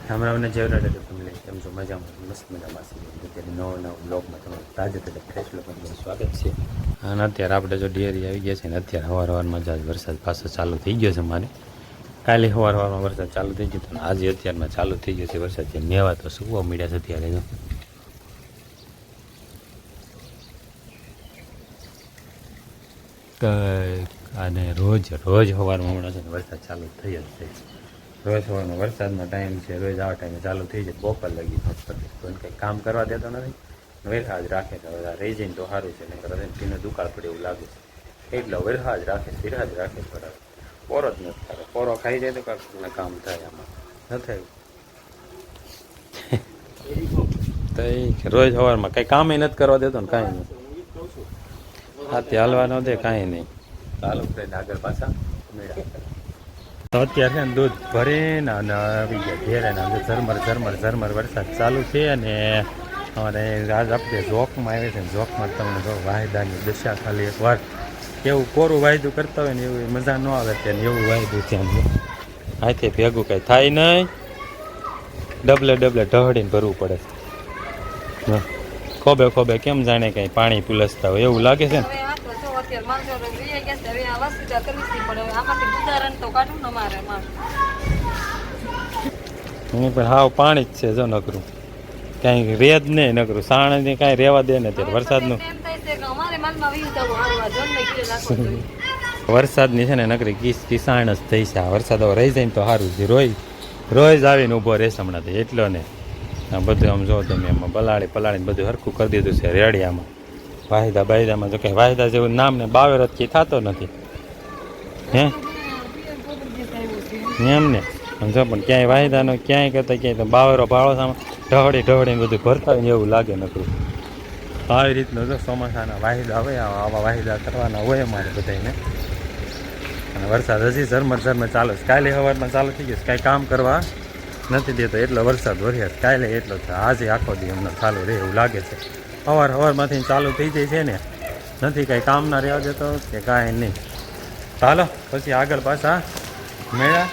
હમણાં જેવડા ફેમિલી કેમ છો મજામાં મસ્ત મજામાં અત્યારે નવો બ્લોગમાં તમારું તાજે તાજે ફ્રેશ લોકોનું સ્વાગત છે. અને અત્યારે આપણે જો ડેરી આવી ગયા છે ને અત્યારે સવારમાં જ વરસાદ પાછો ચાલુ થઈ ગયો છે. અમારે કાલે સવારમાં વરસાદ ચાલુ થઈ ગયો હતો ને આજે અત્યારમાં ચાલુ થઈ ગયો છે વરસાદ. જે મેવા તો સુવા મળ્યા છે અત્યારે જો અને રોજ સવારમાં હમણાં છે ને વરસાદ ચાલુ થઈ જ છે. રોજ સવારનો વરસાદનો ટાઈમ છે, રોજ આવા ટાઈમે ચાલુ થઈ જાય. બપોર લગી કોઈ કંઈ કામ કરવા દેતો નથી, વેરહા જ રાખે છે. બધા રહી જાય ને તો સારું છે, નહીં કરે પીને દુકાળ પડે એવું લાગે છે. એટલો વેરહા જ રાખે, સિરહા જ રાખે. બરાબર પોરો જ નથી થાય. પોરો ખાઈ જાય તો કાંઈ કામ થાય, આમાં ન થાય. તો એ રોજ સવારમાં કંઈ કામ નથી કરવા દેતો ને કાંઈ નહીં. હાથે હાલવા ન દે કાંઈ નહીં. ચાલો ફ્રેન્ડ આગળ પાછા મેળા. તો અત્યારે છે ને દૂધ ભરીને અને આવી ગયા ઘેરે ને ઝરમર વરસાદ ચાલુ છે. અને અમારે આજ આપણે ઝોકમાં આવે છે ને ઝોકમાં તમને જો વાયદાની દશા ખાલી એક વાર કેવું કોરું વાયદું કરતા હોય ને એવું મજા ન આવે ત્યાં એવું વાયદું છે. આથી ભેગું કંઈ થાય નહીં, ડબલે ઢહડીને ભરવું પડે છે. ખોબે કેમ જાણે કંઈ પાણી પુલસતા હોય એવું લાગે છે ને. પણ હાવ પાણી જ છે જો નકરું, કાંઈ રેજ નહીં નકરું સાણ ને કાંઈ રહેવા દે ને ત્યારે વરસાદનું. વરસાદની છે ને નકરી કિસાણ જ થઈ છે. આ વરસાદ રહી જાય ને તો સારું છે. રોજ આવીને ઊભો રહેશે હમણાં એટલો ને. આ બધું આમ જો તમે એમાં પલાળીને બધું હરખું કરી દીધું છે રેડિયામાં. વાયદામાં જો કંઈ વાયદા જેવું નામ ને બાવેરત કંઈ થતો નથી હે એમ ને. જો પણ ક્યાંય વાયદાનો ક્યાંય કરતા ક્યાંય તો બાવેરો ભાળો સામે ઢહડીને બધું ભરતા હોય ને એવું લાગે નકરું. આવી રીતનું જો ચોમાસાના વાયદા હોય, આવા વાયદા કરવાના હોય અમારે બધાને. અને વરસાદ હજી ઝરમર ચાલુ છે. કાલે સવારમાં ચાલુ થઈ ગયું. કાંઈ કામ કરવા નથી દેતો એટલો વરસાદ વરસ્યા. કાલે એટલો છે, આજે આખો દી હમણાં ચાલુ રહે એવું લાગે છે. સવારમાંથી ચાલુ થઈ જાય છે ને, નથી કાંઈ કામ ના રહેવા દેતો કે કાંઈ નહીં. ચાલો પછી આગળ પાછા મેળા.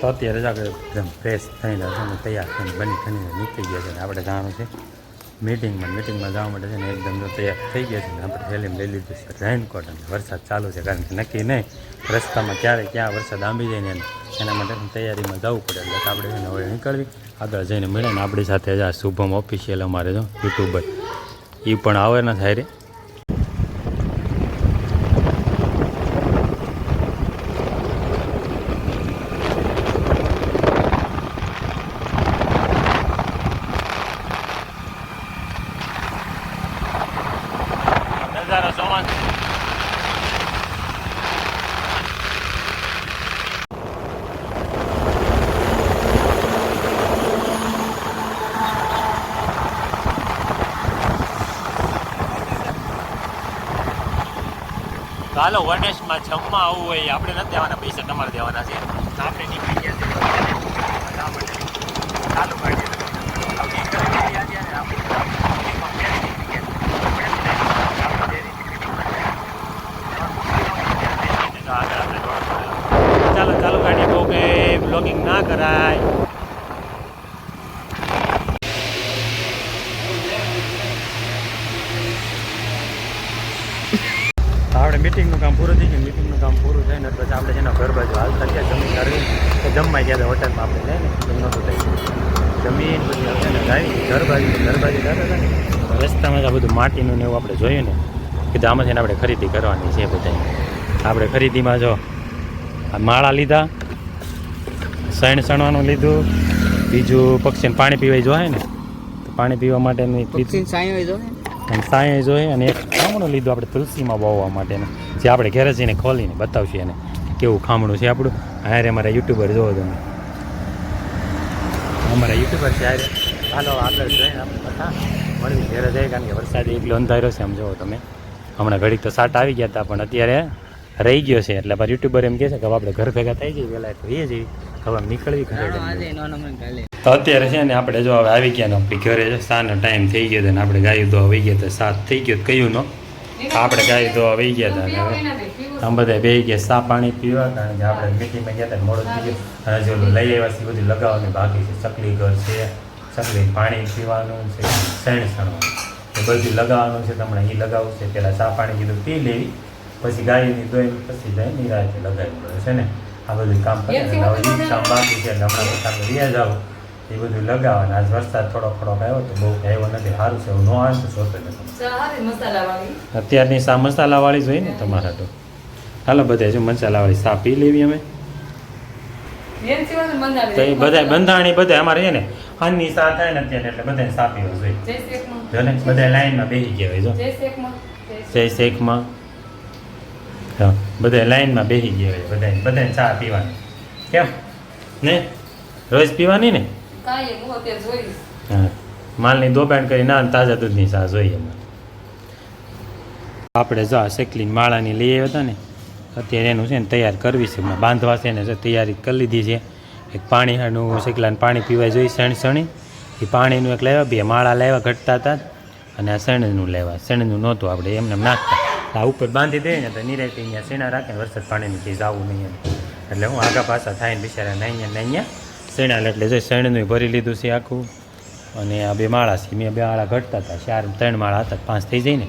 તો અત્યારે જ આગળ એકદમ ફ્રેશ થઈને તૈયાર થઈને બની થઈને નીકળી ગયા છે ને આપણે જવાનું છે મીટિંગમાં જવા માટે છે ને એકદમ તૈયાર થઈ ગયા છે ને આપણે થેલીમાં લઈ લીધું છે રેનકોટ. અને વરસાદ ચાલુ છે કારણ કે નક્કી નહીં રસ્તામાં ક્યાં વરસાદ આંબી જાય ને એના માટે તૈયારીમાં જવું પડે. એટલે આપણે છે ને હવે નીકળવી આગળ જઈને મળે ને. આપણી સાથે જ આ શુભમ ઓફિશિયલ અમારે જો યુટ્યુબર એ પણ આવે ને થાય રે. ચાલો વનેશમાં જમવા આવવું હોય આપણે નથી દેવાના પૈસા, તમારે દેવાના છે. આપણે નીકળી ગયા ચાલુ ચાલુ ગાડી બહુ કંઈ બ્લોગિંગ ના કરાય. આપણે મીટિંગનું કામ પૂરું થઈ ગયું. મીટિંગનું કામ પૂરું થઈને પછી આપણે છે ને ઘર બાજુ હાલતા ગયા જમીન કરવી તો જમવા ગયા હતા હોટલમાં. આપણે લઈને નહોતું થઈ જમીન પછી આપણે ને ગાવી ઘર બાજુ જતા હતા ને રસ્તામાં જ આ બધું માટીનું ને એવું આપણે જોયું ને કે આમાંથી આપણે ખરીદી કરવાની છે બધા. આપણે ખરીદીમાં જો આ માળા લીધા, સણવાનું લીધું, બીજું પક્ષીને પાણી પીવાય જોઈએ ને તો પાણી પીવા માટેની સાંય જોઈએ. અને એક ખામણું લીધું આપણે તુલસીમાં વાવવા માટેનું, જે આપણે ઘરે જઈને ખોલીને બતાવશું એને કેવું ખામણું છે આપણું. હારે અમારા યુટ્યુબર જોવો તમે, અમારા યુટ્યુબર છે હારે. હાલો આગળ જઈને આપણે બધા મળવી ઘરે જાય કારણ કે વરસાદ એટલો અંધાર્યો છે. આમ જોવો તમે હમણાં ઘડીક તો સાટ આવી ગયા હતા પણ અત્યારે રહી ગયો છે. એટલે પાછું યુટ્યુબર એમ કહે છે કે હવે આપણે ઘર ભેગા થઈ જઈએ વહેલા તો રહીએ જઈએ હવે નીકળવી ઘરે. તો અત્યારે છે ને આપણે જો હવે આવી ગયા ને આપણી ઘરે સાનો ટાઈમ થઈ ગયો હતો ને આપણે ગાયું દોવા વહી ગયા હતા. 7 થઈ ગયો કયું નો આપણે ગાયું દોવા વહી ગયા હતા. હવે આમ બધા બે ગયા ચા પાણી પીવા, કારણ કે આપણે મીટિંગમાં ગયા હતા મોડું થઈ ગયું. અને જો લઈ આવ્યા છે બધું લગાવવાની બાકી છે. ચકલી ઘર છે, ચકલી પાણી પીવાનું છે, શેણ સણવાનું એ બધું લગાવવાનું છે. તમને એ લગાવવું છે. પહેલાં ચા પાણી કીધું પી લેવી, પછી ગાયની દોઈ પછી જાય નિરાતે લગાવી પડે છે ને. આ બધું કામ કરે કામ બાકી છે. એટલે હમણાં બધા રહ્યા જાઓ એ બધું લગાવવાનું. આજ વરસાદ થોડોક આવ્યો તો બહુ આવ્યો નથી. સારું છે, ન આવે તો જોતો નથી. અત્યારની સા મસાલાવાળી જોઈએ ને તમારા તો. હાલો બધા જો મસાલાવાળી સા પી લેવી અમે. તો એ બધા બંધાણી બધા અમારે છે ને હાનની સા થાય ને અત્યારે એટલે બધાને સા પીવા જોઈએ. જો ને બધા લાઈનમાં બેસી ગયા હોય. જો જય શેખમાં બધા લાઈનમાં બેસી ગયા હોય. બધાને ચા પીવાની. કેમ ને રોજ પીવાની ને? હા, માલની દોબાણ કરી ના તાજા દૂધની ચા જોઈએ અમારે. આપણે જો આ શેકલીની માળાની લઈ આવ્યા હતા ને, અત્યારે એનું છે ને તૈયાર કરવી છે. બાંધવા છે ને તૈયારી કરી લીધી છે. એક પાણીનું શેકલાને પાણી પીવાય જોઈએ સણી. એ પાણીનું એક લેવા, બે માળા લેવા ઘટતા હતા અને આ શેણનું લેવા. શેણનું નહોતું, આપણે એમને નાખતા. આ ઉપર બાંધી દઈએ ને તો નિરાતે અહીંયા શેણા રાખે ને વરસાદ પાણીની કંઈ જવું નહીં એમ. એટલે હું આગા પાછા થાય ને બિચારા અહીંયા શેણા. એટલે જો શેણનું ભરી લીધું છે આખું. અને આ બે માળા છે, મેં બે માળા ઘટતા હતા. 3 માળા હતા, 5 થઈ જાય ને.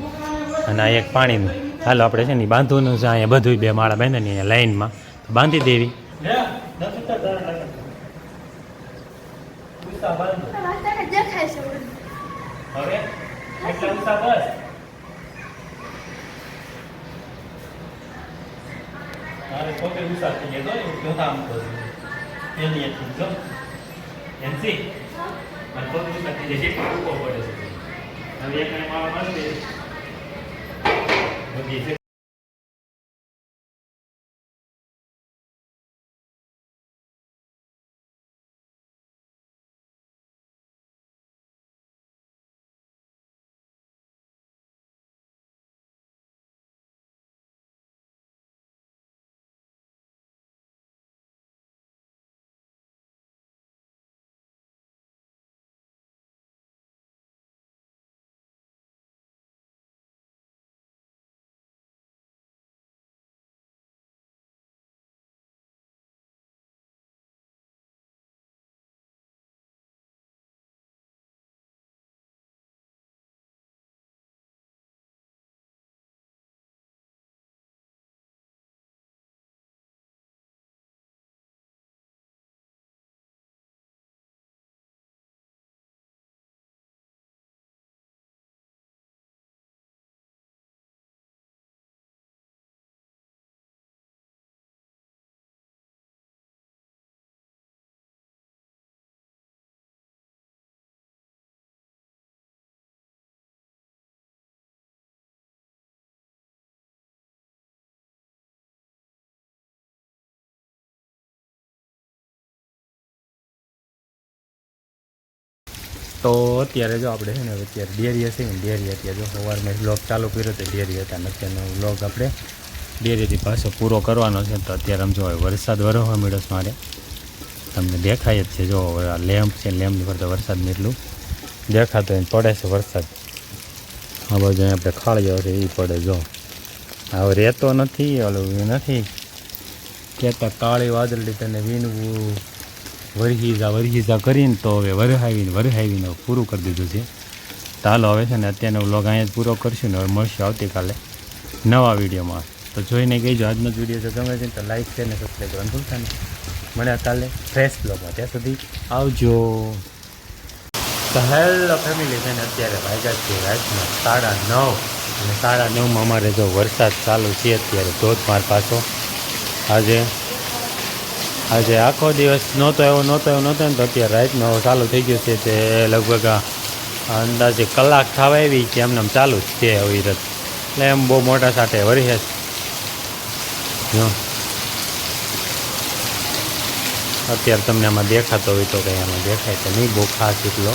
અને આ એક પાણીનું. હાલો આપણે છે ને બાંધવાનું છે. અહીંયા બધું બે માળા બાંધે ને અહીંયા લાઈનમાં બાંધી દેવી. તો અત્યારે જો આપણે છે ને અત્યારે ડેરી હશે ને ડેરી અત્યારે જો સવારમાં બ્લોગ ચાલુ કર્યો તો ડેરી હતા ને અત્યારનો બ્લોગ આપણે ડેરીથી પાછો પૂરો કરવાનો છે. તો અત્યારે આમ જો વરસાદ વરસવા મળ્યો મારે તમને દેખાય જ છે. જો આ લેમ્પ છે, લેમ્પની ફરતા વરસાદને એટલું દેખાતો એને પડે છે વરસાદ. આ બાજુ આપણે ખાળીઓ છે એ પડે. જો હવે રહેતો નથી, ઓલું નથી કહેતા કાળી વાદળી તને વીણવું વરહીજા કરીને તો હવે વરહાવીને પૂરું કરી દીધું છે. ચાલો હવે છે ને અત્યારનો વ્લોગ અહીંયા જ પૂરો કરશું ને હવે મળશું આવતીકાલે નવા વિડીયોમાં. તો જોઈને કહેજો આજનો જ વિડીયો જો ગમે છે તો લાઈક શેર ને સબસ્ક્રાઈબ કરવાનું ભૂલતા નહીં. મળ્યા કાલે ફ્રેશ બ્લોગમાં, ત્યાં સુધી આવજો. તો હેલો ફેમિલી છે ને અત્યારે વાગ્યા છે રાતના 9:30 અને 9:30માં અમારે જો વરસાદ ચાલુ છે અત્યારે ધોધમાર પાછો. આજે આખો દિવસ નહોતો ને તો અત્યારે રાતનો ચાલુ થઈ ગયો છે. તે લગભગ અંદાજે કલાક થવા આવી કે એમને ચાલુ જ છે આવી રત. એટલે એમ બહુ મોટા સાથે વરી જો અત્યારે તમને આમાં દેખાતો હોય તો કંઈ આમાં દેખાય તો નહીં બહુ ખાસ એટલો.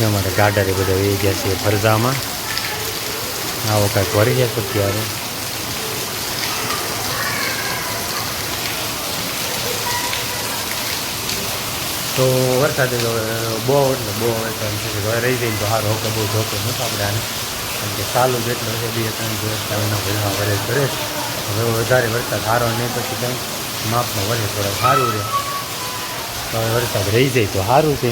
અમારે ગાડરે બધા વહી ગયા છે ફરજામાં. આવો કાંઈક વરી ગયા છે અત્યારે. તો વરસાદ બહુ એટલે બહુ રહી જઈને તો સારો કે બહુ જોતો નહોતો આપણે આને, કારણ કે ચાલુ જેટલો છે 2-3 દિવસ એના ભેગા વરે કરે. હવે વધારે વરસાદ સારો નહીં પછી કંઈ માપમાં વરે થોડા સારું રહે. હવે વરસાદ રહી જાય તો સારું છે.